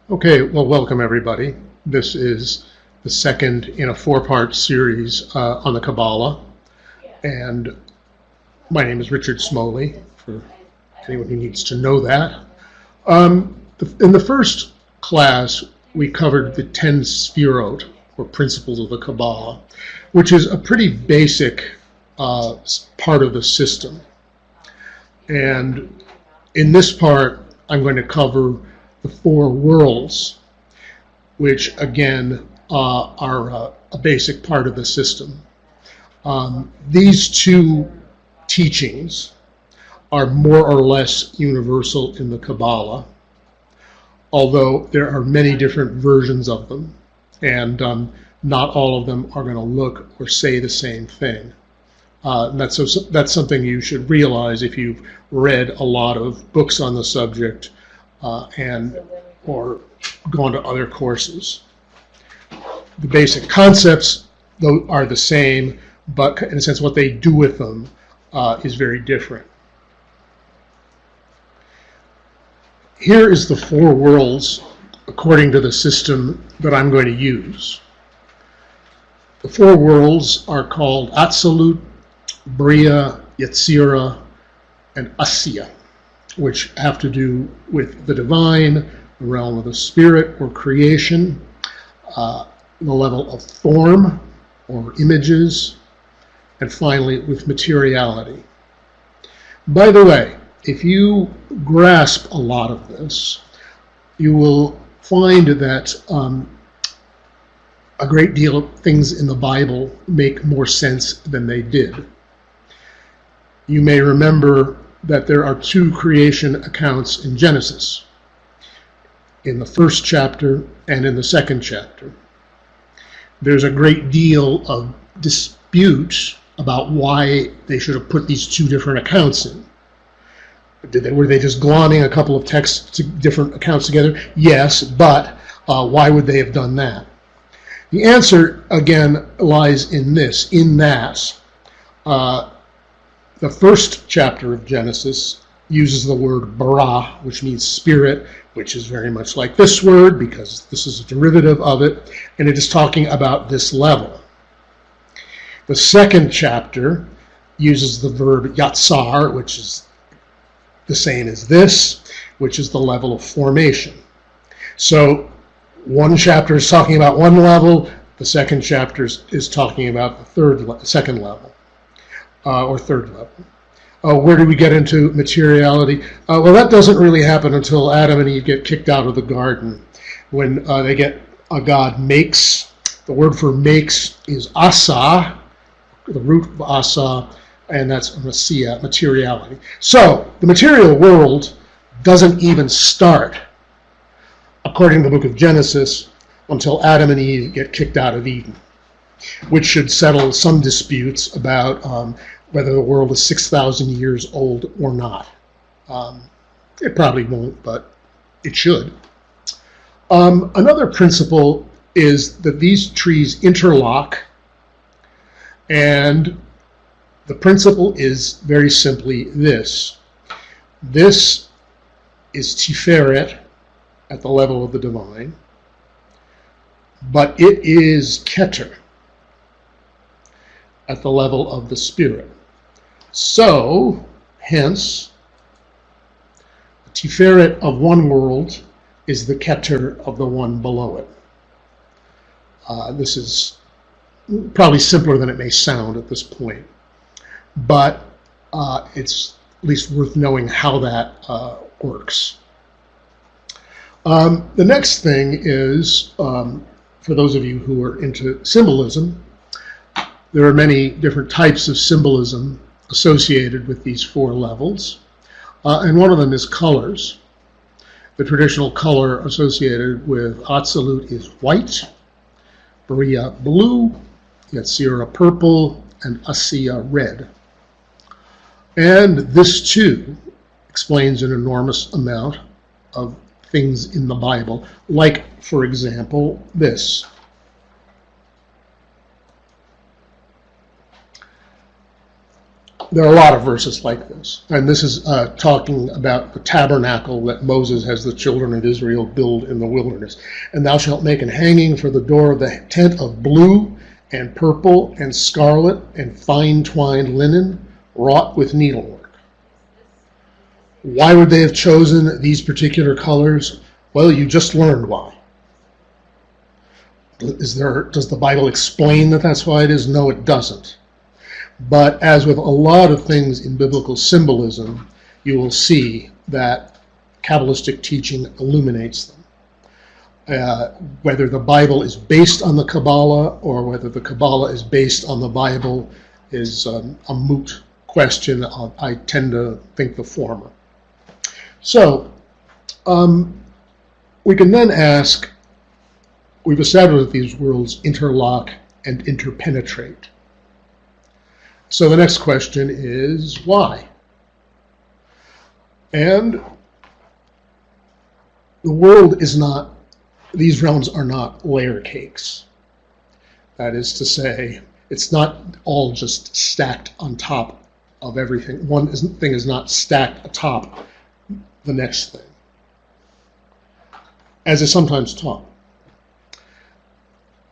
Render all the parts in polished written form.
Okay, well, welcome everybody. This is the second in a four-part series on the Kabbalah, and my name is Richard Smoley, for anyone who needs to know that. In the first class, we covered the 10 Sefirot, or principles of the Kabbalah, which is a pretty basic part of the system. And in this part, I'm going to cover the four worlds, which again are a basic part of the system. These two teachings are more or less universal in the Kabbalah, although there are many different versions of them, and not all of them are going to look or say the same thing. That's something you should realize if you've read a lot of books on the subject or gone to other courses. The basic concepts, though, are the same, but in a sense what they do with them is very different. Here is the four worlds according to the system that I'm going to use. The four worlds are called Absolute, Bria, Yetzirah, and Asiya, which have to do with the divine, the realm of the spirit or creation, the level of form or images, and finally with materiality. By the way, if you grasp a lot of this, you will find that a great deal of things in the Bible make more sense than they did. You may remember that there are two creation accounts in Genesis, in the first chapter and in the second chapter. There's a great deal of dispute about why they should have put these two different accounts in. Were they just glomming a couple of texts, different accounts together? Yes, but why would they have done that? The answer, again, lies in this, in that the first chapter of Genesis uses the word bara, which means spirit, which is very much like this word because this is a derivative of it, and it is talking about this level. The second chapter uses the verb yatsar, which is the same as this, which is the level of formation. So one chapter is talking about one level, the second chapter is talking about the second level. Or third level. Where do we get into materiality? Well, that doesn't really happen until Adam and Eve get kicked out of the garden. When God makes, the word for makes is asa, the root of asa, and that's asiya, materiality. So, the material world doesn't even start, according to the book of Genesis, until Adam and Eve get kicked out of Eden, which should settle some disputes about whether the world is 6,000 years old or not. It probably won't, but it should. Another principle is that these trees interlock, and the principle is very simply this. This is Tiferet at the level of the divine, but it is Keter at the level of the spirit. So, hence, the Tiferet of one world is the Keter of the one below it. This is probably simpler than it may sound at this point, but it's at least worth knowing how that works. The next thing is, for those of you who are into symbolism, there are many different types of symbolism associated with these four levels, and one of them is colors. The traditional color associated with Absolute is white, Bria blue, Yetzirah purple, and Asiya red. And this too explains an enormous amount of things in the Bible, like, for example, this. There are a lot of verses like this, and this is talking about the tabernacle that Moses has the children of Israel build in the wilderness. And thou shalt make an hanging for the door of the tent of blue and purple and scarlet and fine twined linen, wrought with needlework. Why would they have chosen these particular colors? Well, you just learned why. Does the Bible explain that that's why it is? No, it doesn't. But as with a lot of things in biblical symbolism, you will see that Kabbalistic teaching illuminates them. Whether the Bible is based on the Kabbalah or whether the Kabbalah is based on the Bible is a moot question. I tend to think the former. So, we can then ask, we've established that these worlds interlock and interpenetrate. So the next question is, why? And the world is not, these realms are not layer cakes. That is to say, it's not all just stacked on top of everything. One thing is not stacked atop the next thing, as is sometimes taught.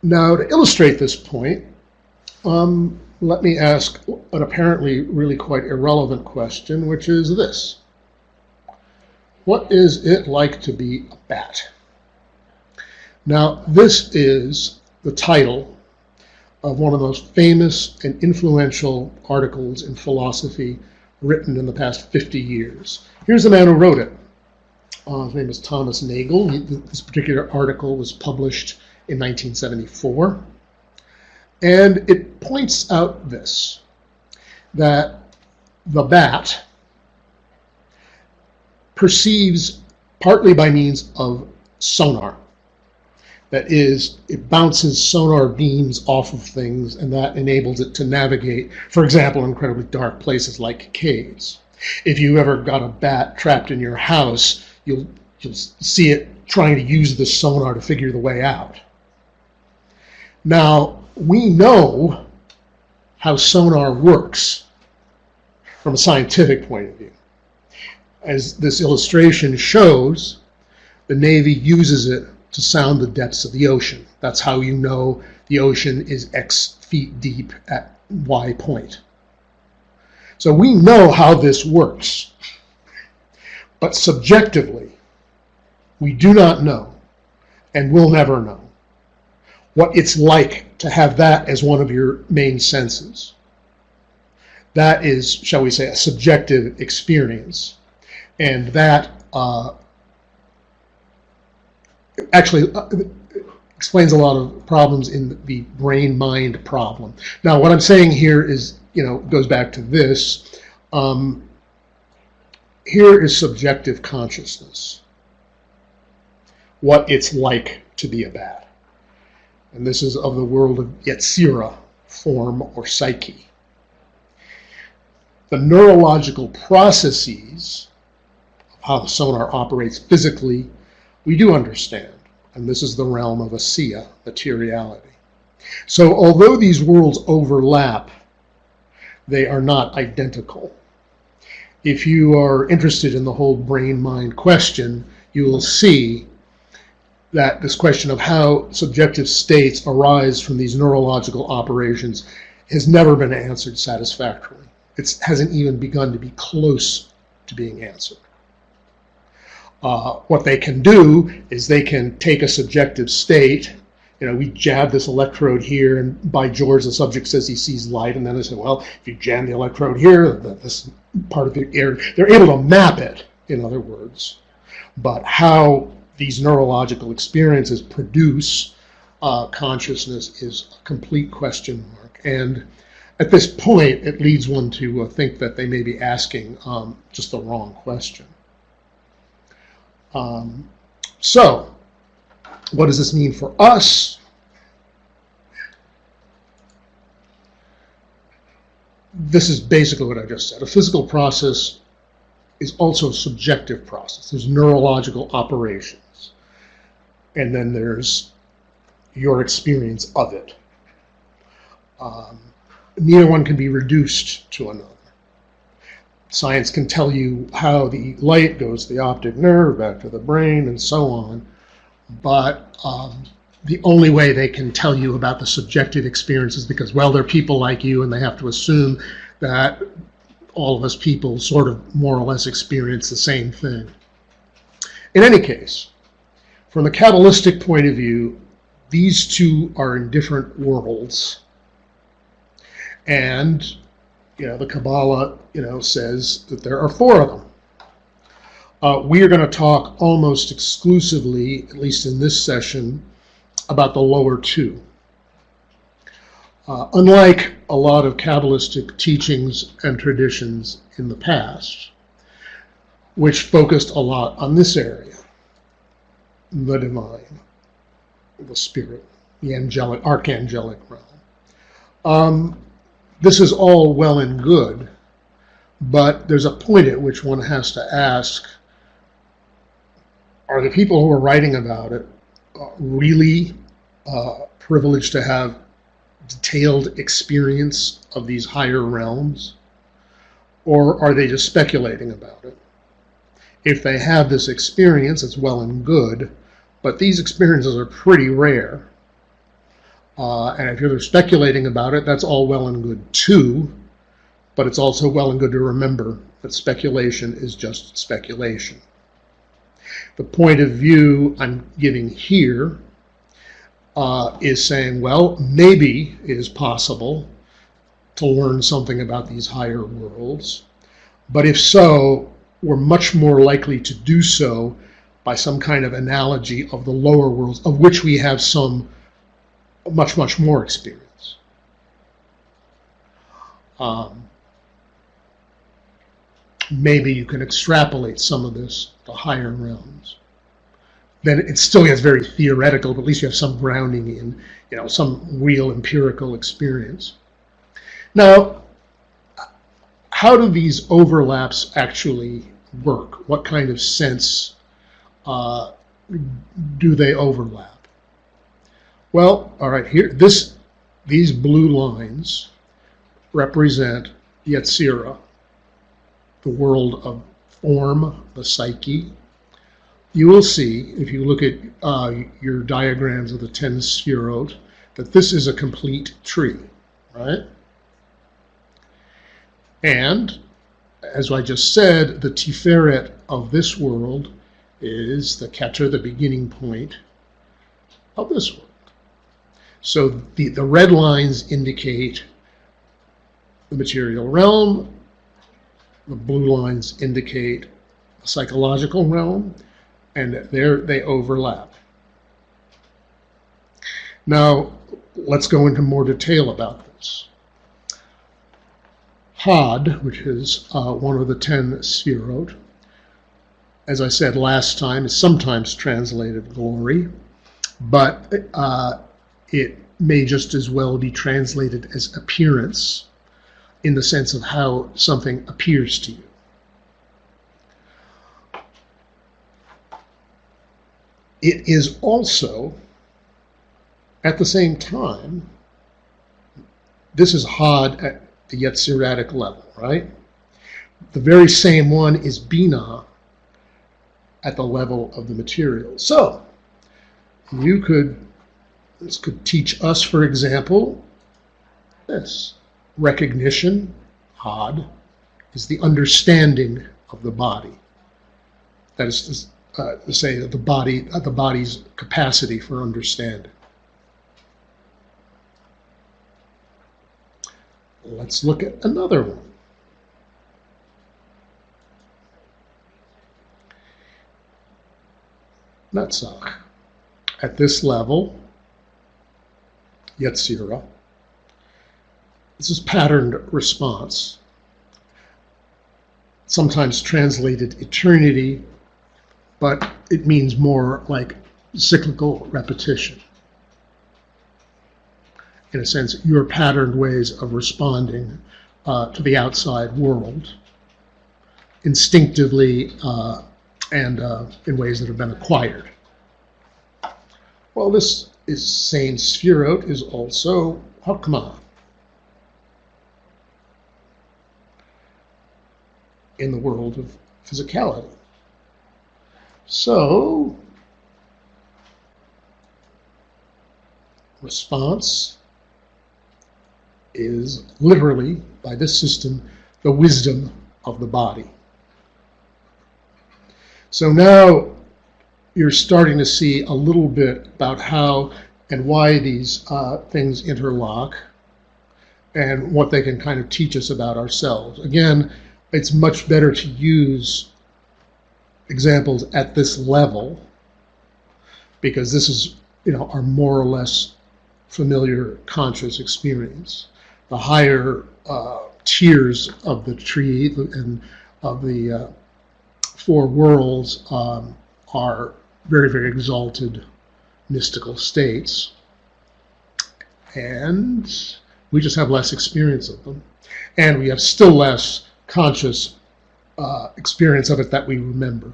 Now, to illustrate this point, let me ask an apparently really quite irrelevant question, which is this. What is it like to be a bat? Now, this is the title of one of the most famous and influential articles in philosophy written in the past 50 years. Here's the man who wrote it. His name is Thomas Nagel. This particular article was published in 1974. And it points out this, that the bat perceives partly by means of sonar. That is, it bounces sonar beams off of things, and that enables it to navigate, for example, in incredibly dark places like caves. If you ever got a bat trapped in your house, you'll see it trying to use the sonar to figure the way out. Now, we know how sonar works from a scientific point of view. As this illustration shows, the Navy uses it to sound the depths of the ocean. That's how you know the ocean is X feet deep at Y point. So we know how this works. But subjectively, we do not know, and will never know, what it's like to have that as one of your main senses. That is, shall we say, a subjective experience. And that actually explains a lot of problems in the brain-mind problem. Now, what I'm saying here is, goes back to this. Here is subjective consciousness, what it's like to be a bat. And this is of the world of Yetzirah, form or psyche. The neurological processes of how the sonar operates physically, we do understand. And this is the realm of Asiya, materiality. So although these worlds overlap, they are not identical. If you are interested in the whole brain-mind question, you will see that this question of how subjective states arise from these neurological operations has never been answered satisfactorily. It hasn't even begun to be close to being answered. What they can do is they can take a subjective state. We jab this electrode here, and by George, the subject says he sees light, and then they say, well, if you jam the electrode here, this part of the air, they're able to map it, in other words. But how these neurological experiences produce consciousness is a complete question mark. And at this point, it leads one to think that they may be asking just the wrong question. So, what does this mean for us? This is basically what I just said. A physical process is also a subjective process. There's neurological operations. And then there's your experience of it. Neither one can be reduced to another. Science can tell you how the light goes to the optic nerve, back to the brain, and so on. But the only way they can tell you about the subjective experience is because, well, they're people like you, and they have to assume that all of us people sort of more or less experience the same thing. In any case, from a Kabbalistic point of view, these two are in different worlds. And, the Kabbalah, says that there are 4 of them. We are going to talk almost exclusively, at least in this session, about the lower 2. Unlike a lot of Kabbalistic teachings and traditions in the past, which focused a lot on this area, the divine, the spirit, the archangelic realm. This is all well and good, but there's a point at which one has to ask, are the people who are writing about it really privileged to have detailed experience of these higher realms, or are they just speculating about it? If they have this experience, it's well and good, but these experiences are pretty rare. And if you're speculating about it, that's all well and good too, but it's also well and good to remember that speculation is just speculation. The point of view I'm giving here is saying, well, maybe it is possible to learn something about these higher worlds, but if so, we're much more likely to do so by some kind of analogy of the lower worlds, of which we have some much, much more experience. Maybe you can extrapolate some of this to higher realms. Then it still gets very theoretical, but at least you have some grounding in, some real empirical experience. Now, how do these overlaps actually work? What kind of sense do they overlap? Well, all right, here, these blue lines represent Yetzirah, the world of form, the psyche. You will see, if you look at your diagrams of the 10 Sefirot, that this is a complete tree, right? And, as I just said, the Tiferet of this world is the Keter, the beginning point of this world. So the red lines indicate the material realm, the blue lines indicate the psychological realm, and there they overlap. Now, let's go into more detail about this. Had, which is one of the 10 Sefirot, as I said last time, is sometimes translated glory, but it may just as well be translated as appearance, in the sense of how something appears to you. It is also, at the same time, this is Had at the Yetziratic level, right? The very same one is Bina at the level of the material. So, this could teach us, for example, this. Recognition, Had, is the understanding of the body. That is to say that the body's capacity for understanding. Let's look at another one. Netzach. At this level, Yetzirah, this is patterned response, sometimes translated eternity, but it means more like cyclical repetition. In a sense, your patterned ways of responding to the outside world, instinctively and in ways that have been acquired. Well, this same Sefirot is also Hakmah. in the world of physicality. So, response is literally, by this system, the wisdom of the body. So now you're starting to see a little bit about how and why these things interlock and what they can kind of teach us about ourselves. Again, it's much better to use examples at this level because this is, our more or less familiar conscious experience. The higher tiers of the tree and of the four worlds are very, very exalted mystical states, and we just have less experience of them, and we have still less conscious experience of it that we remember.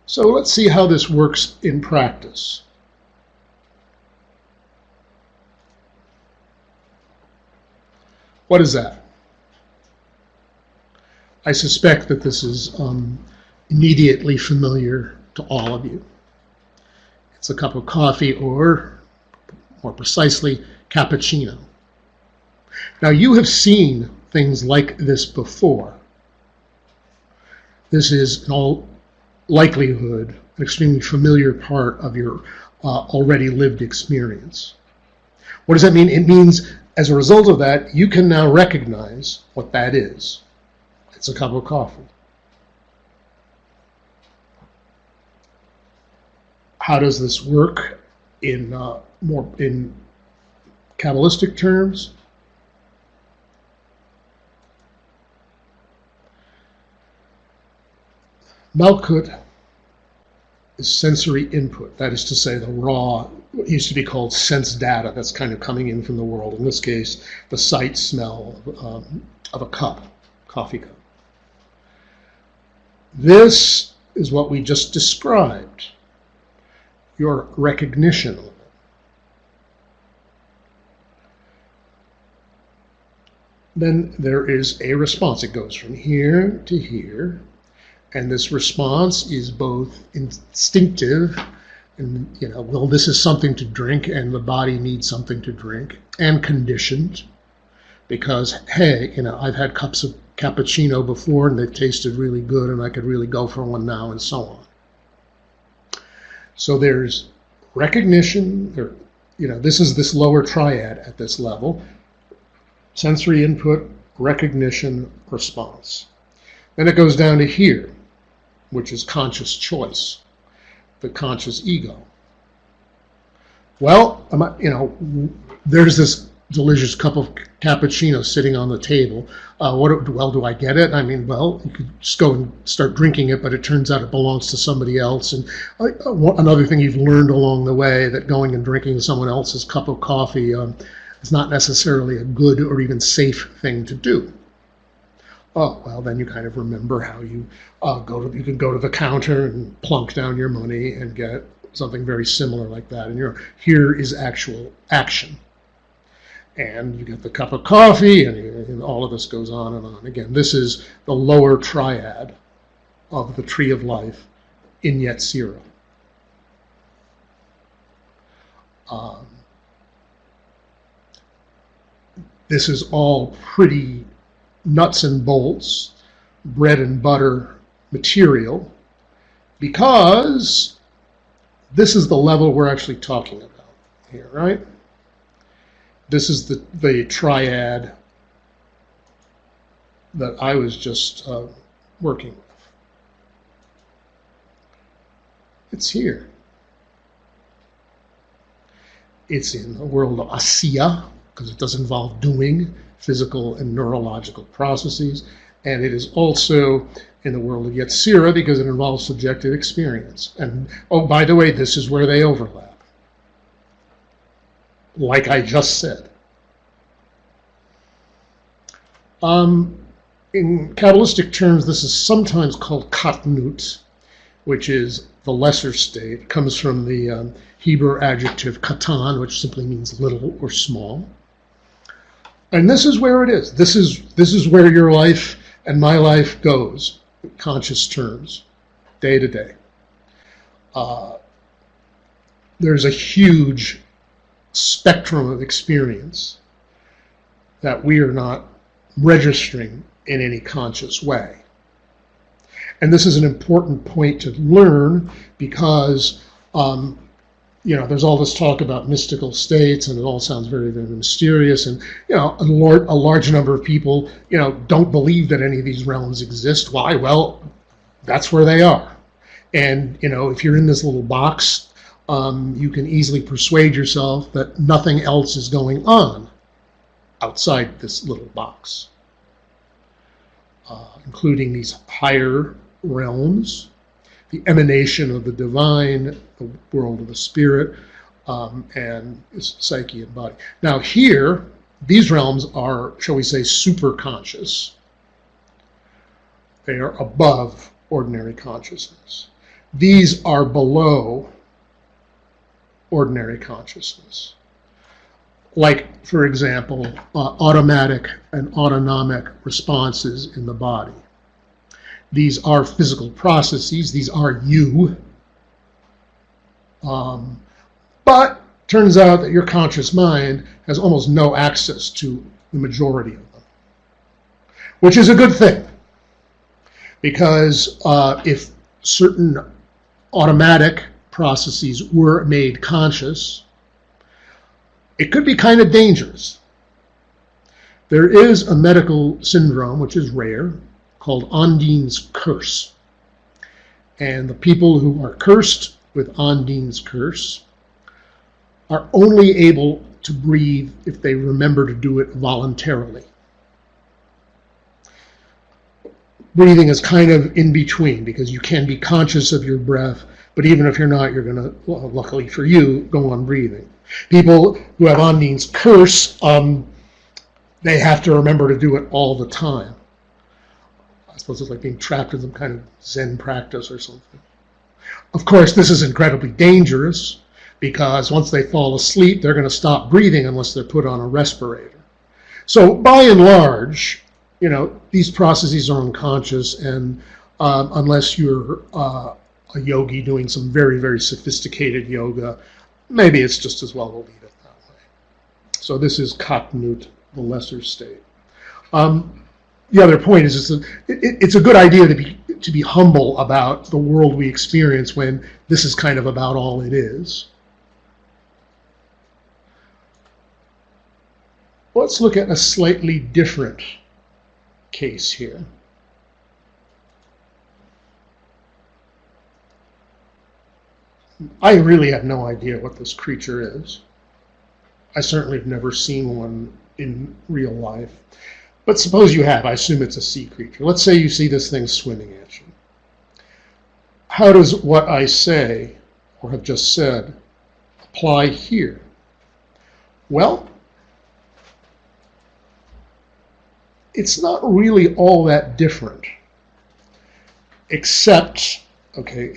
So let's see how this works in practice. What is that? I suspect that this is immediately familiar to all of you. It's a cup of coffee, or more precisely, cappuccino. Now, you have seen things like this before. This is in all likelihood an extremely familiar part of your already lived experience. What does that mean? It means, as a result of that, you can now recognize what that is. It's a cup of coffee. How does this work in Kabbalistic terms? Malkut is sensory input. That is to say, the raw, what used to be called sense data that's kind of coming in from the world. In this case, the sight, smell of a cup, coffee cup. This is what we just described, your recognition of it. Then there is a response. It goes from here to here. And this response is both instinctive, and well, this is something to drink, and the body needs something to drink, and conditioned, because hey, I've had cups of cappuccino before, and they've tasted really good, and I could really go for one now, and so on. So there's recognition. This is this lower triad at this level: sensory input, recognition, response. Then it goes down to here, which is conscious choice, the conscious ego. Well, there's this delicious cup of cappuccino sitting on the table. Do I get it? You could just go and start drinking it, but it turns out it belongs to somebody else. And another thing you've learned along the way, that going and drinking someone else's cup of coffee is not necessarily a good or even safe thing to do. Oh, well, then you kind of remember how you can go to the counter and plunk down your money and get something very similar like that. And here is actual action. And you get the cup of coffee, and all of this goes on and on. Again, this is the lower triad of the tree of life in Yetzirah. This is all pretty nuts and bolts, bread and butter material, because this is the level we're actually talking about here, right? This is the triad that I was just working with. It's here. It's in the world of Asiya, because it does involve doing, physical and neurological processes, and it is also in the world of Yetzirah because it involves subjective experience. And oh, by the way, this is where they overlap, like I just said. In Kabbalistic terms, this is sometimes called katnut, which is the lesser state. It comes from the Hebrew adjective katan, which simply means little or small. And this is where it is. This is where your life and my life goes, in conscious terms, day to day. There's a huge spectrum of experience that we are not registering in any conscious way. And this is an important point to learn because, there's all this talk about mystical states, and it all sounds very, very mysterious. And, a large number of people, don't believe that any of these realms exist. Why? Well, that's where they are. And, if you're in this little box, you can easily persuade yourself that nothing else is going on outside this little box, including these higher realms, the emanation of the divine, the world of the spirit, and psyche and body. Now here, these realms are, shall we say, super conscious. They are above ordinary consciousness. These are below ordinary consciousness. Like, for example, automatic and autonomic responses in the body. These are physical processes. These are you. But turns out that your conscious mind has almost no access to the majority of them, which is a good thing. Because if certain automatic processes were made conscious, it could be kind of dangerous. There is a medical syndrome, which is rare, called Ondine's curse. And the people who are cursed with Ondine's curse are only able to breathe if they remember to do it voluntarily. Breathing is kind of in between, because you can be conscious of your breath, but even if you're not, you're going to, well, luckily for you, go on breathing. People who have Ondine's curse, they have to remember to do it all the time. I suppose it's like being trapped in some kind of Zen practice or something. Of course, this is incredibly dangerous, because once they fall asleep, they're going to stop breathing unless they're put on a respirator. So by and large, these processes are unconscious, and unless you're a yogi doing some very, very sophisticated yoga, maybe it's just as well to leave it that way. So this is Katnut, the lesser state. The other point is it's a good idea to be humble about the world we experience when this is kind of about all it is. Let's look at a slightly different case here. I really have no idea what this creature is. I certainly have never seen one in real life. But suppose you have. I assume it's a sea creature. Let's say you see this thing swimming at you. How does what I say, or have just said, apply here? Well, it's not really all that different, except, okay,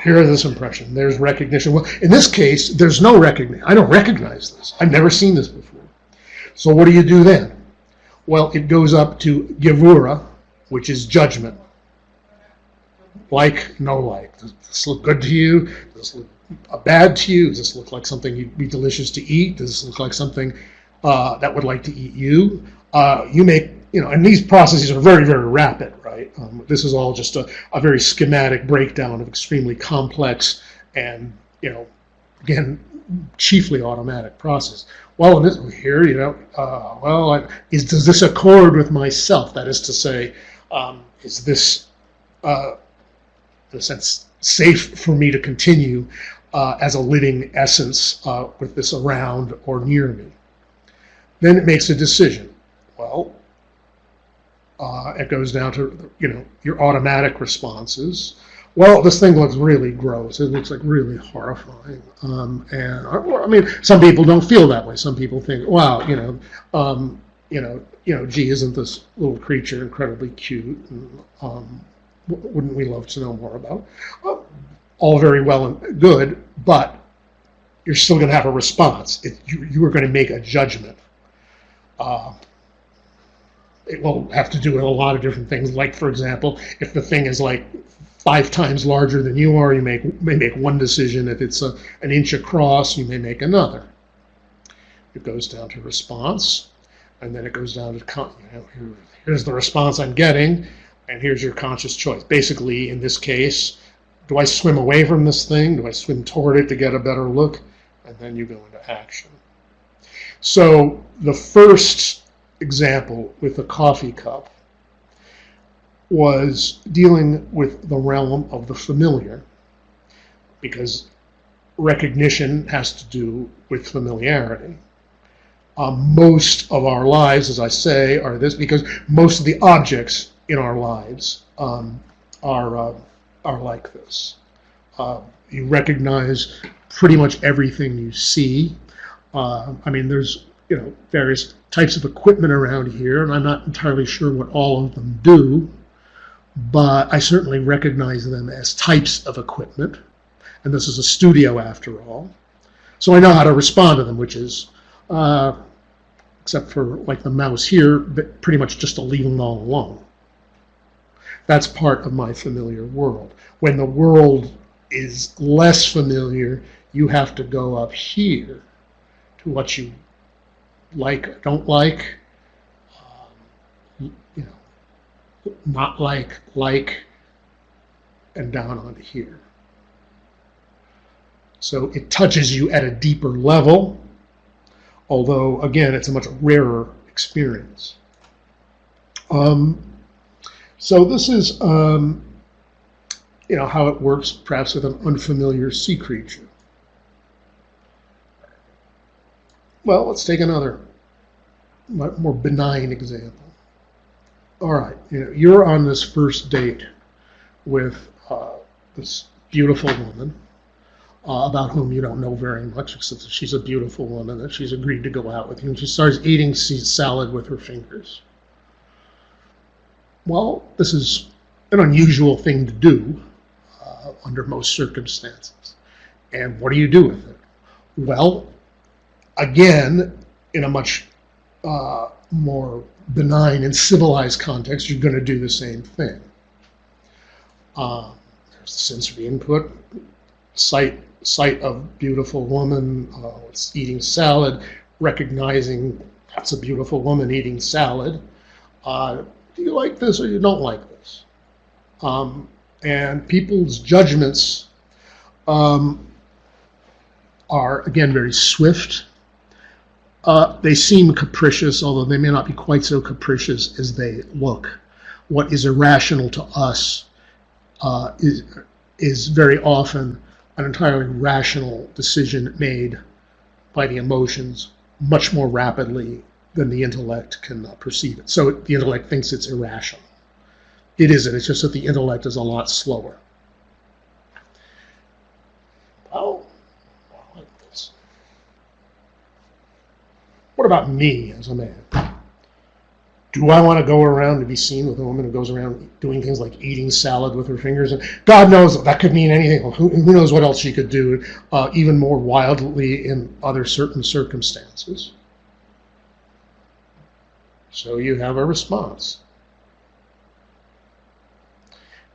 here is this impression. There's recognition. Well, in this case, there's no recognition. I don't recognize this. I've never seen this before. So what do you do then? Well, it goes up to Gevura, which is judgment. Like, no like. Does this look good to you? Does this look bad to you? Does this look like something you'd be delicious to eat? Does this look like something that would like to eat you? You make, and these processes are very, very rapid, right? This is all just a very schematic breakdown of extremely complex and, again, chiefly automatic process. Well, in this here, does this accord with myself? That is to say, is this, in a sense, safe for me to continue as a living essence with this around or near me? Then it makes a decision. Well, it goes down to, your automatic responses. Well, this thing looks really gross. It looks like really horrifying. Some people don't feel that way. Some people think, wow, gee, isn't this little creature incredibly cute? And, wouldn't we love to know more about? All very well and good, but you're still going to have a response. You are going to make a judgment. It will have to do with a lot of different things. Like, for example, if the thing is like 5 times larger than you are, you may make one decision. If it's an inch across, you may make another. It goes down to response, and then it goes down to, here's the response I'm getting, and here's your conscious choice. Basically, in this case, do I swim away from this thing? Do I swim toward it to get a better look? And then you go into action. So the first example with the coffee cup was dealing with the realm of the familiar, because recognition has to do with familiarity. Most of our lives, as I say, are this, because most of the objects in our lives are like this. You recognize pretty much everything you see. I mean, there's various types of equipment around here, and I'm not entirely sure what all of them do, but I certainly recognize them as types of equipment, and this is a studio after all. So I know how to respond to them, which is, except for like the mouse here, but pretty much just to leave them all alone. That's part of my familiar world. When the world is less familiar, you have to go up here to what you like or don't like, not like, and down onto here. So it touches you at a deeper level, although, again, it's a much rarer experience. So this is, how it works, perhaps with an unfamiliar sea creature. Well, let's take another, more benign example. All right, you're on this first date with this beautiful woman, about whom you don't know very much, except that she's a beautiful woman, that she's agreed to go out with you, and she starts eating salad with her fingers. Well, this is an unusual thing to do under most circumstances. And what do you do with it? Well, again, in a much more benign and civilized context, you're going to do the same thing. There's the sensory input, sight of beautiful woman, eating salad, recognizing that's a beautiful woman eating salad. Do you like this or you don't like this? And people's judgments are, again, very swift. They seem capricious, although they may not be quite so capricious as they look. What is irrational to us is very often an entirely rational decision made by the emotions much more rapidly than the intellect can perceive it. So the intellect thinks it's irrational. It isn't. It's just that the intellect is a lot slower. Well, I like this. What about me as a man? Do I want to go around to be seen with a woman who goes around doing things like eating salad with her fingers? And God knows that could mean anything. Who knows what else she could do, even more wildly in other certain circumstances. So you have a response.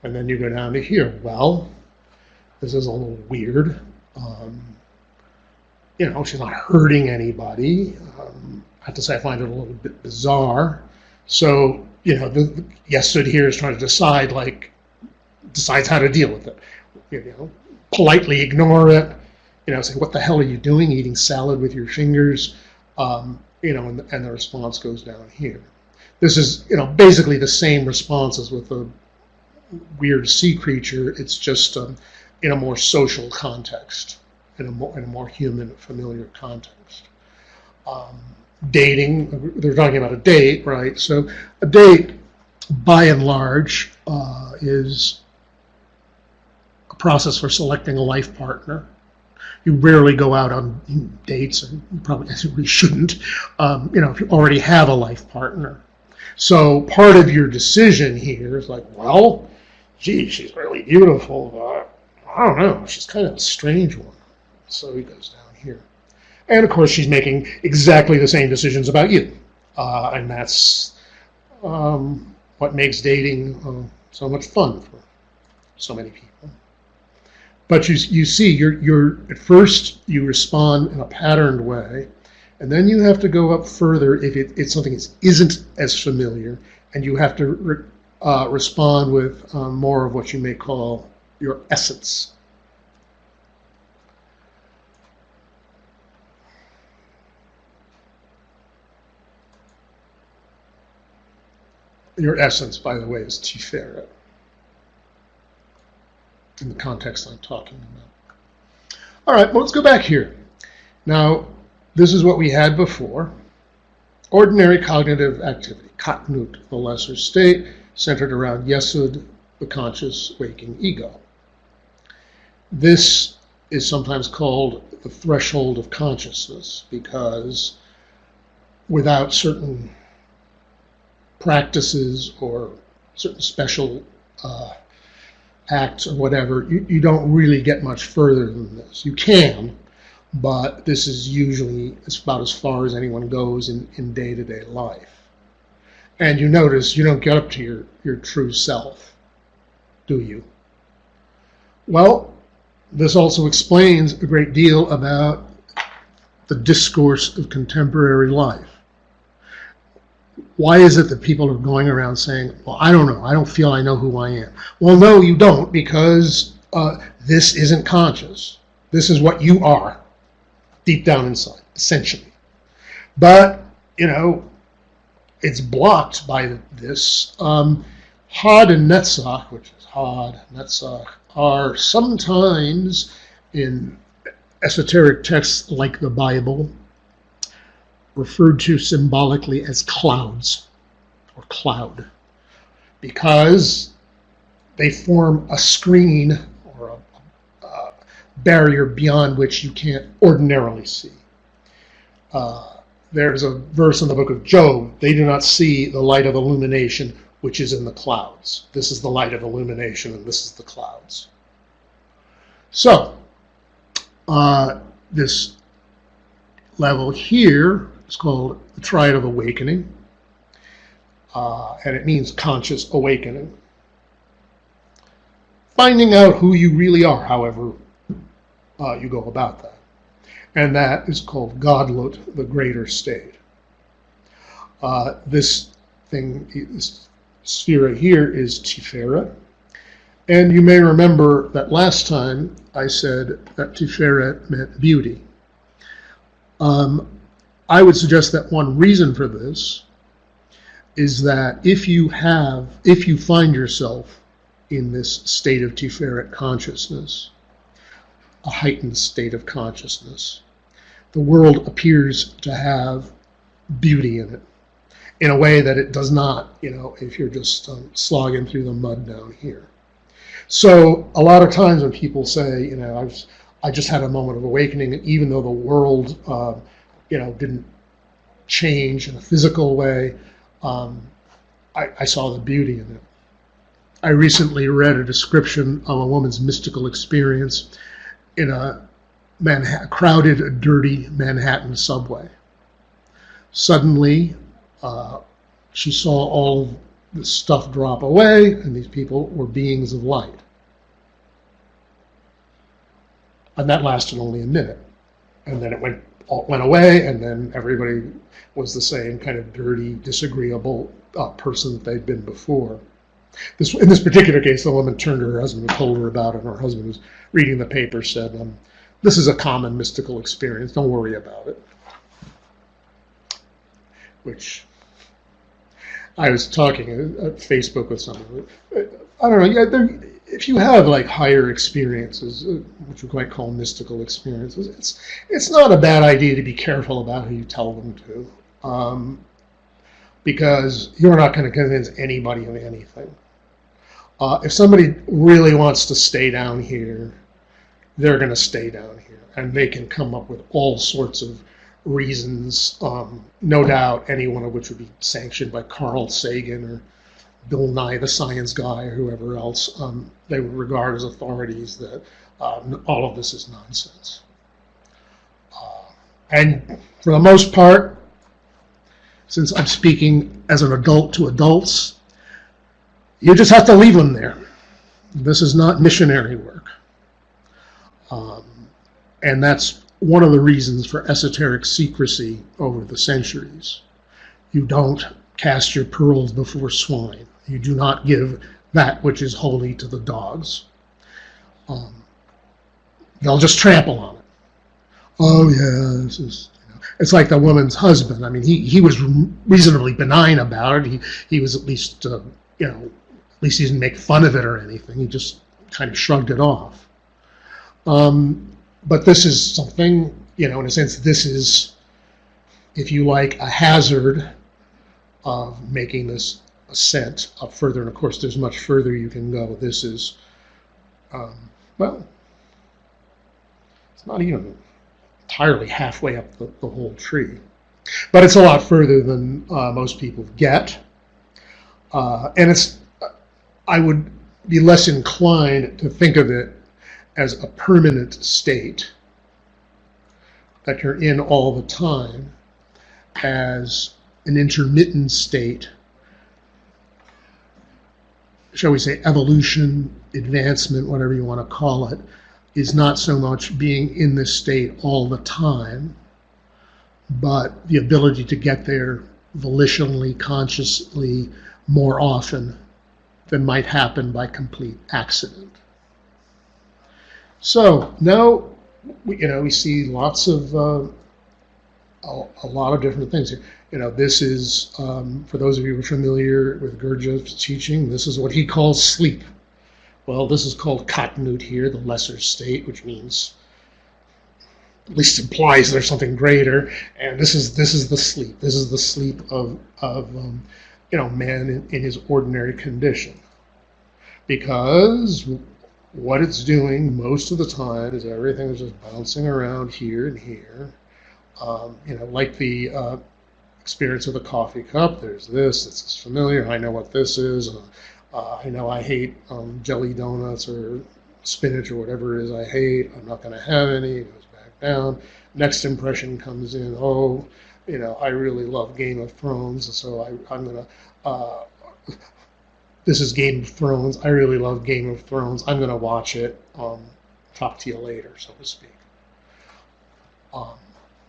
And then you go down to here. Well, this is a little weird. She's not hurting anybody. I have to say I find it a little bit bizarre. So, the Yesod here is trying to decides how to deal with it. Politely ignore it. Say, what the hell are you doing, eating salad with your fingers? And the response goes down here. This is, basically the same response as with the weird sea creature. It's just in a more social context, in a more human, familiar context. Dating, they're talking about a date, right? So a date, by and large, is a process for selecting a life partner. You rarely go out on dates, and you probably shouldn't, if you already have a life partner. So part of your decision here is like, well, gee, she's really beautiful, but I don't know, she's kind of a strange one. So he goes down here. And of course, she's making exactly the same decisions about you. And that's what makes dating so much fun for so many people. But you see, you're at first you respond in a patterned way, and then you have to go up further if it's something that isn't as familiar, and you have to respond with more of what you may call your essence. Your essence, by the way, is Tiferet, in the context I'm talking about. All right, well, let's go back here. Now, this is what we had before. Ordinary cognitive activity, Katnut, the lesser state, centered around Yesod, the conscious waking ego. This is sometimes called the threshold of consciousness, because without certain practices or certain special acts or whatever, you don't really get much further than this. You can, but this is usually about as far as anyone goes in day-to-day life. And you notice you don't get up to your true self, do you? Well, this also explains a great deal about the discourse of contemporary life. Why is it that people are going around saying, well, I don't know, I don't feel I know who I am? Well, no, you don't, because this isn't conscious. This is what you are, deep down inside, essentially. But, you know, it's blocked by this. Had and Netzach, which is Had, Netzach, are sometimes in esoteric texts like the Bible referred to symbolically as clouds or cloud, because they form a screen or a barrier beyond which you can't ordinarily see. There's a verse in the book of Job, they do not see the light of illumination which is in the clouds. This is the light of illumination, and this is the clouds. So, this level here is called the Triad of Awakening, and it means conscious awakening. Finding out who you really are, however you go about that. And that is called Godlut, the greater state. This sphere here is Tiferet. And you may remember that last time I said that Tiferet meant beauty. I would suggest that one reason for this is that if you find yourself in this state of Tiferet consciousness, a heightened state of consciousness, the world appears to have beauty in it, in a way that it does not, if you're just slogging through the mud down here. So a lot of times when people say, I just had a moment of awakening, and even though the world, didn't change in a physical way, I saw the beauty in it. I recently read a description of a woman's mystical experience in a crowded, dirty Manhattan subway. Suddenly, she saw all of the stuff drop away, and these people were beings of light. And that lasted only a minute. And then it went away, and then everybody was the same kind of dirty, disagreeable person that they'd been before. In this particular case, the woman turned to her husband and told her about it, and her husband, was reading the paper, said, this is a common mystical experience, don't worry about it. Which, I was talking at Facebook with someone. I don't know, if you have like higher experiences, which we might call mystical experiences, it's not a bad idea to be careful about who you tell them to, because you're not going to convince anybody of anything. If somebody really wants to stay down here, they're going to stay down here, and they can come up with all sorts of reasons, no doubt any one of which would be sanctioned by Carl Sagan or Bill Nye, the science guy, or whoever else. They would regard as authorities that all of this is nonsense. And for the most part, since I'm speaking as an adult to adults, you just have to leave them there. This is not missionary work. And that's one of the reasons for esoteric secrecy over the centuries. You don't cast your pearls before swine. You do not give that which is holy to the dogs. They'll just trample on it. Oh yeah, this is, it's like the woman's husband. I mean, he was reasonably benign about it. He was at least, at least he didn't make fun of it or anything. He just kind of shrugged it off. But this is something, in a sense, this is, if you like, a hazard of making this ascent up further. And of course, there's much further you can go. This is, well, it's not even entirely halfway up the whole tree. But it's a lot further than most people get. And it's, I would be less inclined to think of it as a permanent state that you're in all the time, as an intermittent state, shall we say evolution, advancement, whatever you want to call it, is not so much being in this state all the time, but the ability to get there volitionally, consciously, more often than might happen by complete accident. So now, we see lots of, a lot of different things here. This is, for those of you who are familiar with Gurdjieff's teaching, this is what he calls sleep. Well, this is called Katnut here, the lesser state, which means, at least implies there's something greater. And this is the sleep. This is the sleep of man in his ordinary condition. Because what it's doing most of the time is everything is just bouncing around here and here. Like the experience of the coffee cup. There's this. It's familiar. I know what this is. I know I hate jelly donuts or spinach or whatever it is I hate. I'm not going to have any. It goes back down. Next impression comes in. Oh, I really love Game of Thrones, so I'm going to... This is Game of Thrones. I really love Game of Thrones. I'm going to watch it. Talk to you later, so to speak.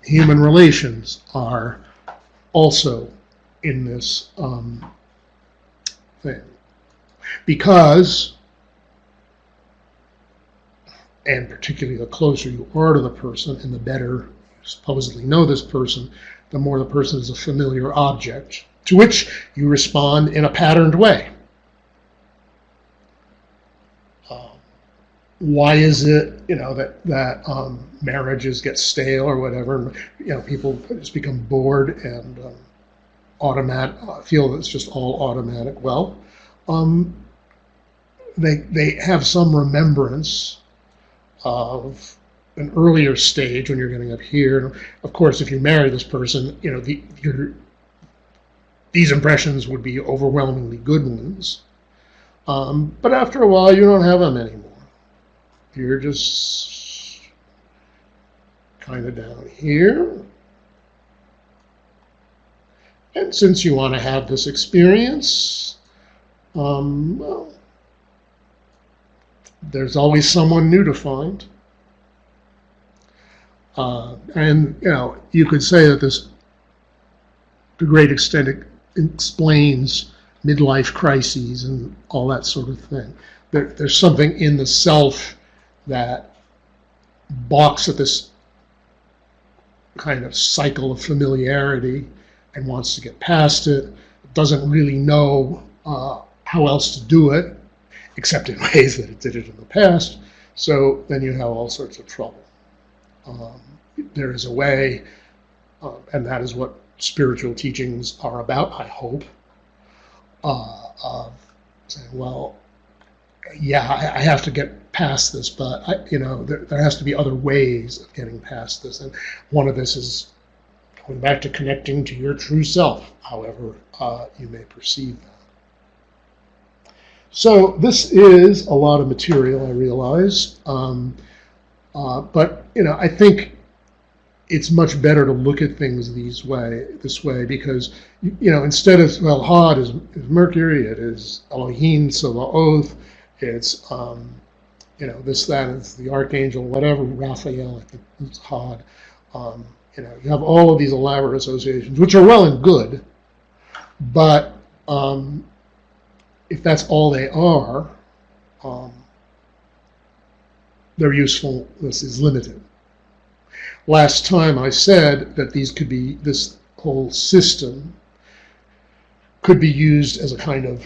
Human relations are also in this thing. Because, and particularly the closer you are to the person and the better you supposedly know this person, the more the person is a familiar object to which you respond in a patterned way. Why is it, that marriages get stale or whatever? People just become bored and feel that it's just all automatic. Well, they have some remembrance of an earlier stage when you're getting up here. Of course, if you marry this person, these impressions would be overwhelmingly good ones. But after a while, you don't have them anymore. You're just kind of down here. And since you want to have this experience, well, there's always someone new to find. And, you could say that this, to a great extent, it explains midlife crises and all that sort of thing. There's something in the self that balks at this kind of cycle of familiarity and wants to get past it, doesn't really know how else to do it, except in ways that it did it in the past. So then you have all sorts of trouble. There is a way, and that is what spiritual teachings are about, I hope, of saying, well, yeah, I have to get past this, but there has to be other ways of getting past this. And one of this is going back to connecting to your true self, however you may perceive that. So this is a lot of material, I realize. But I think it's much better to look at things this way, because, instead of, well, Hod is Mercury, it is Elohim Sabaoth, it's this, that, it's the archangel, whatever, Raphael, I think it's Hod. You have all of these elaborate associations, which are well and good, but if that's all they are, their usefulness is limited. Last time I said that this whole system could be used as a kind of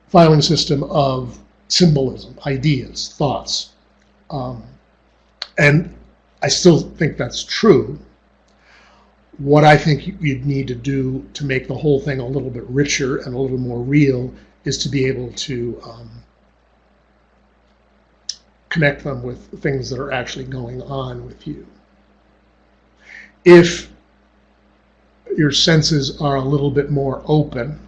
filing system of symbolism, ideas, thoughts. And I still think that's true. What I think you'd need to do to make the whole thing a little bit richer and a little more real is to be able to connect them with things that are actually going on with you. If your senses are a little bit more open,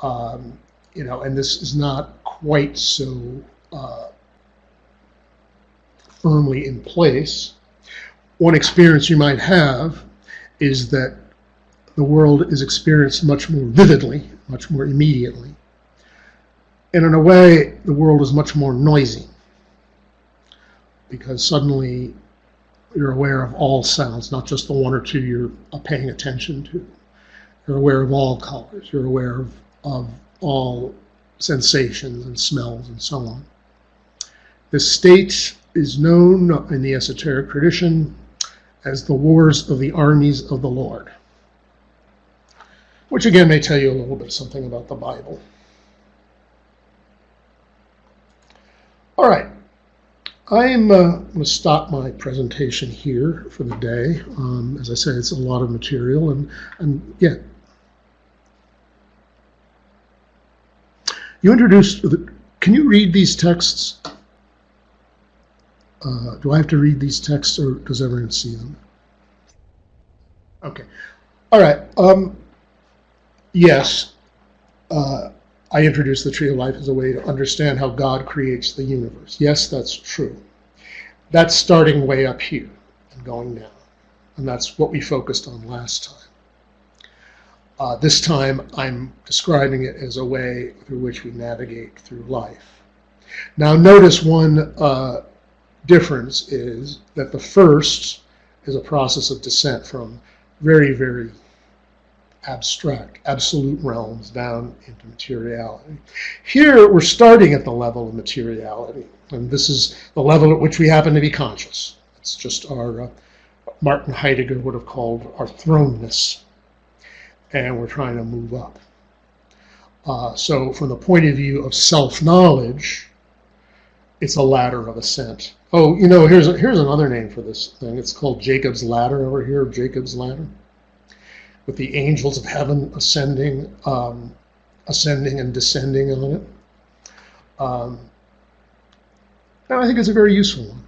and this is not quite so firmly in place, one experience you might have is that the world is experienced much more vividly, much more immediately. And in a way, the world is much more noisy, because suddenly you're aware of all sounds, not just the one or two you're paying attention to. You're aware of all colors. You're aware of all sensations and smells and so on. This state is known in the esoteric tradition as the wars of the armies of the Lord, which again may tell you a little bit something about the Bible. All right, I'm going to stop my presentation here for the day. As I said, it's a lot of material, and yeah. You introduced, can you read these texts? Do I have to read these texts, or does everyone see them? Okay. All right. Yes. I introduced the tree of life as a way to understand how God creates the universe. Yes, that's true. That's starting way up here and going down. And that's what we focused on last time. This time, I'm describing it as a way through which we navigate through life. Now, notice one difference is that the first is a process of descent from very, very abstract, absolute realms down into materiality. Here, we're starting at the level of materiality, and this is the level at which we happen to be conscious. It's just our, Martin Heidegger would have called our thrownness, and we're trying to move up. So from the point of view of self-knowledge, it's a ladder of ascent. Oh, here's another name for this thing. It's called Jacob's Ladder over here, Jacob's Ladder, with the angels of heaven ascending and descending on it. And I think it's a very useful one.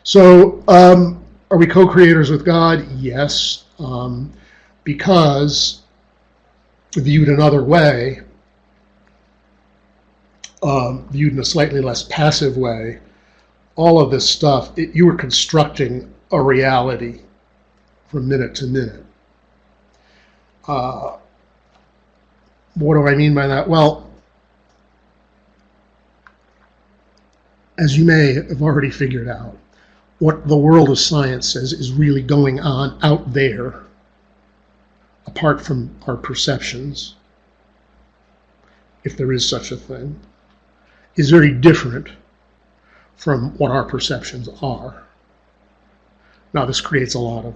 So, are we co-creators with God? Yes, because viewed another way, viewed in a slightly less passive way, all of this stuff, you were constructing a reality from minute to minute. What do I mean by that? Well, as you may have already figured out, what the world of science says is really going on out there, apart from our perceptions, if there is such a thing, is very different from what our perceptions are. Now, this creates a lot of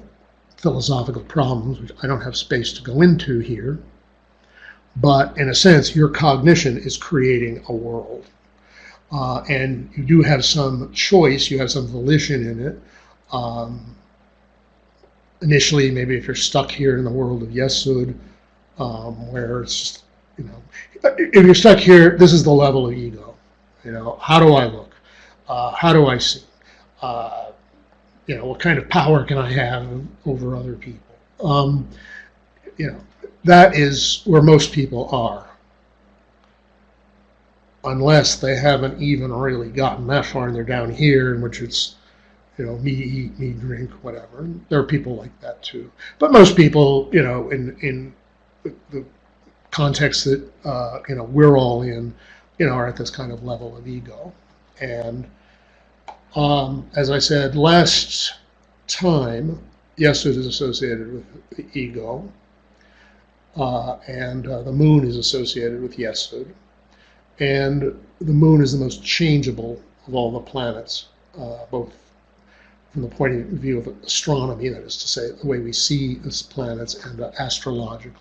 philosophical problems, which I don't have space to go into here, but in a sense, your cognition is creating a world. And you do have some choice, you have some volition in it. Initially, maybe if you're stuck here in the world of Yesod, where it's just, if you're stuck here, this is the level of ego. How do I look? How do I see? What kind of power can I have over other people? That is where most people are, unless they haven't even really gotten that far and they're down here, in which it's, me eat, me drink, whatever. And there are people like that too. But most people, in the context that, we're all in, are at this kind of level of ego. And as I said last time, Yesod is associated with the ego, and the moon is associated with Yesod. And the moon is the most changeable of all the planets, both from the point of view of astronomy, that is to say, the way we see these planets, and astrologically.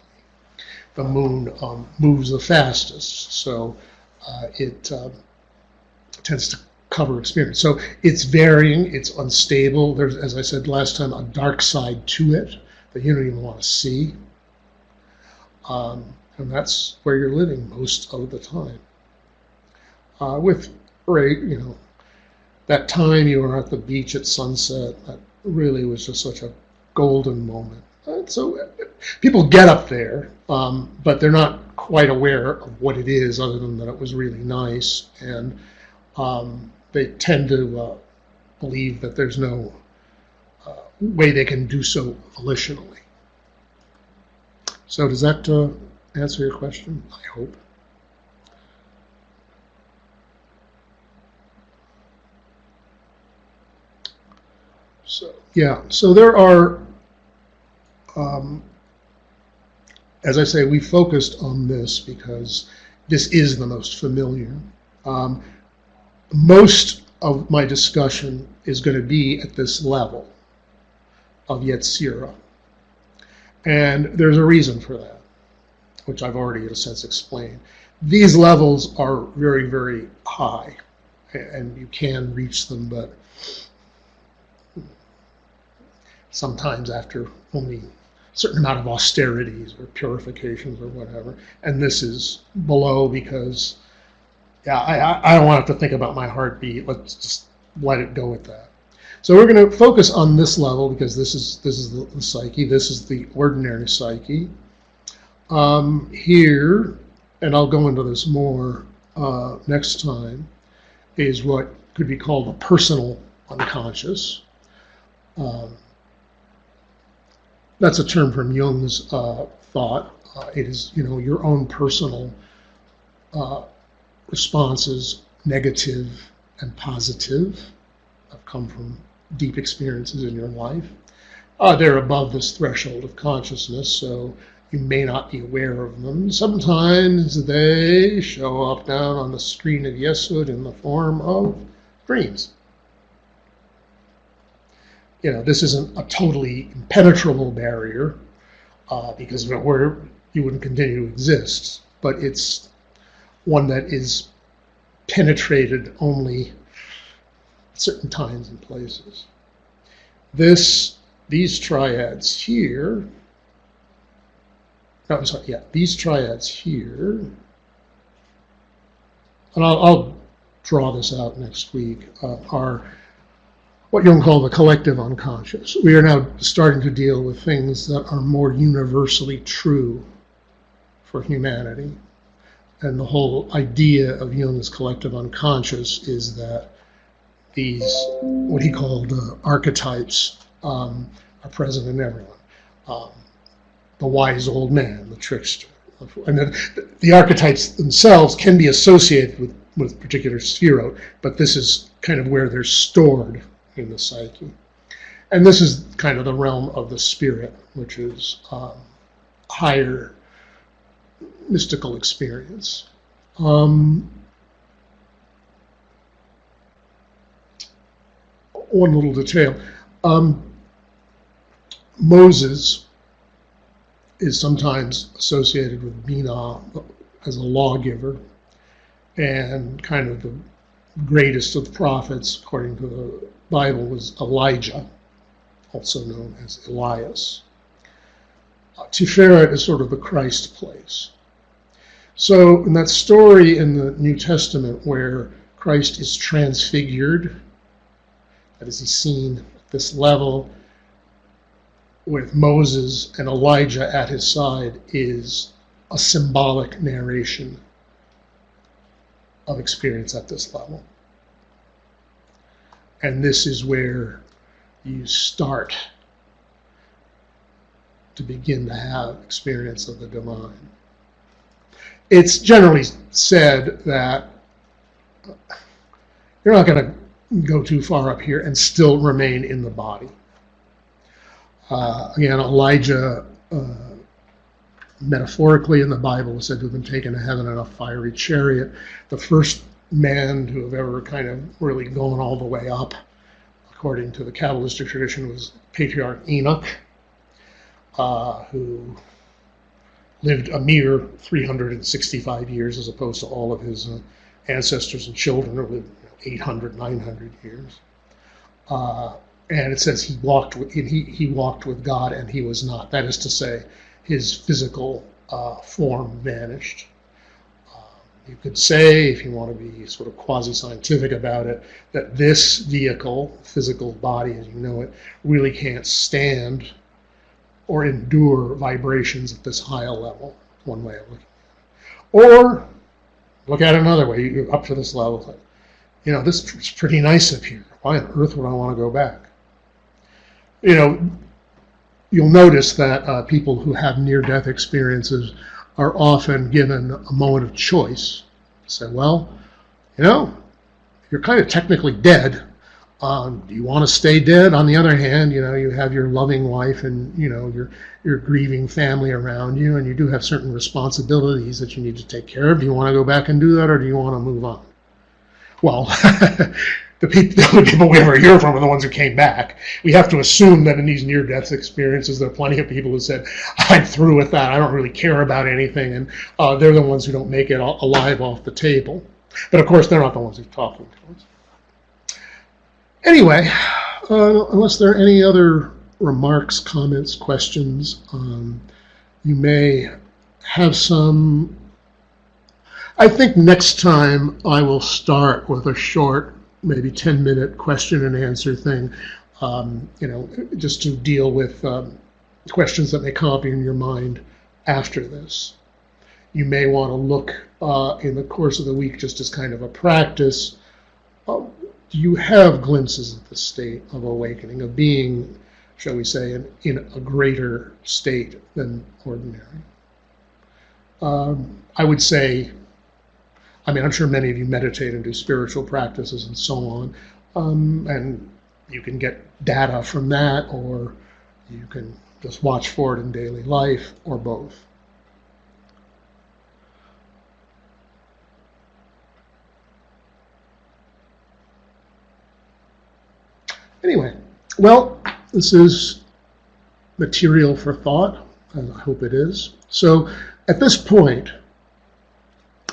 The moon moves the fastest, so it tends to cover experience. So it's varying, it's unstable. There's, as I said last time, a dark side to it that you don't even want to see. And that's where you're living most of the time. That time you were at the beach at sunset, that really was just such a golden moment. So people get up there, but they're not quite aware of what it is, other than that it was really nice. And they tend to believe that there's no way they can do so volitionally. So does that answer your question? I hope. So, yeah, so there are, as I say, we focused on this because this is the most familiar. Most of my discussion is going to be at this level of Yetzirah. And there's a reason for that, which I've already in a sense explained. These levels are very, very high, and you can reach them, but sometimes after only a certain amount of austerities or purifications or whatever. And this is below because, I don't want to have to think about my heartbeat. Let's just let it go with that. So we're going to focus on this level because this is the psyche. This is the ordinary psyche. Here, and I'll go into this more next time, is what could be called the personal unconscious. That's a term from Jung's thought. It is, your own personal responses, negative and positive, have come from deep experiences in your life. They're above this threshold of consciousness, so you may not be aware of them. Sometimes they show up down on the screen of Yesod in the form of dreams. This isn't a totally impenetrable barrier, because if it were, you wouldn't continue to exist. But it's one that is penetrated only at certain times and places. These triads here, these triads here, and I'll draw this out next week, are what Jung called the collective unconscious. We are now starting to deal with things that are more universally true for humanity. And the whole idea of Jung's collective unconscious is that these, what he called archetypes, are present in everyone. The wise old man, the trickster. And the archetypes themselves can be associated with particular sphirot, but this is kind of where they're stored in the psyche. And this is kind of the realm of the spirit, which is higher mystical experience. One little detail. Moses is sometimes associated with Bina as a lawgiver, and kind of the greatest of the prophets, according to the Bible, was Elijah, also known as Elias. Tiferet is sort of the Christ place. So in that story in the New Testament where Christ is transfigured, that is, he's seen at this level with Moses and Elijah at his side, is a symbolic narration of experience at this level. And this is where you start to begin to have experience of the divine. It's generally said that you're not going to go too far up here and still remain in the body. Again, Elijah, metaphorically in the Bible, is said to have been taken to heaven in a fiery chariot. The first man to have ever kind of really gone all the way up, according to the Kabbalistic tradition, was Patriarch Enoch, who lived a mere 365 years as opposed to all of his ancestors and children who lived 800, 900 years. And it says he walked with God and he was not. That is to say, his physical form vanished. You could say, if you want to be sort of quasi-scientific about it, that this vehicle, physical body as you know it, really can't stand or endure vibrations at this high level. One way of looking at it. Or look at it another way. You're up to this level. Like, you know, this is pretty nice up here. Why on earth would I want to go back? You know, you'll notice that people who have near-death experiences are often given a moment of choice. Say, well, you know, you're kind of technically dead. Do you want to stay dead? On the other hand, you know, you have your loving wife and, you know, your grieving family around you, and you do have certain responsibilities that you need to take care of. Do you want to go back and do that, or do you want to move on? Well, the only people we ever hear from are the ones who came back. We have to assume that in these near-death experiences, there are plenty of people who said, I'm through with that, I don't really care about anything, and they're the ones who don't make it alive off the table. But of course, they're not the ones who're talking to us. Anyway, unless there are any other remarks, comments, questions, you may have some. I think next time I will start with a short, maybe 10-minute question and answer thing, you know, just to deal with questions that may come up in your mind after this. You may want to look in the course of the week just as kind of a practice. Do you have glimpses of the state of awakening, of being, shall we say, in a greater state than ordinary? I would say, I mean, I'm sure many of you meditate and do spiritual practices and so on, and you can get data from that, or you can just watch for it in daily life, or both. Anyway, well, this is material for thought, and I hope it is. So at this point,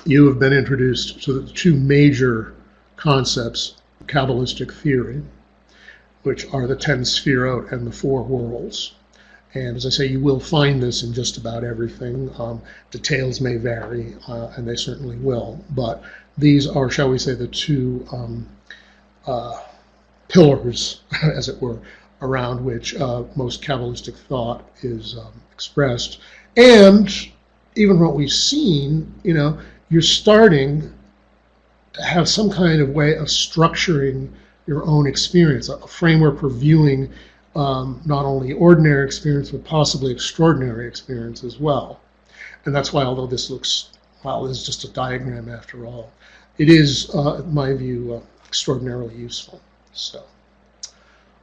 you have been introduced to the two major concepts of Kabbalistic theory, which are the 10 Sefirot and the 4 worlds. And as I say, you will find this in just about everything. Details may vary, and they certainly will, but these are, shall we say, the two pillars, as it were, around which most Kabbalistic thought is expressed. And even what we've seen, you know, you're starting to have some kind of way of structuring your own experience, a framework for viewing not only ordinary experience, but possibly extraordinary experience as well. And that's why, although this looks, well, this is just a diagram after all, it is, in my view, extraordinarily useful. So,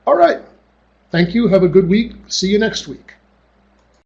all right. Thank you. Have a good week. See you next week.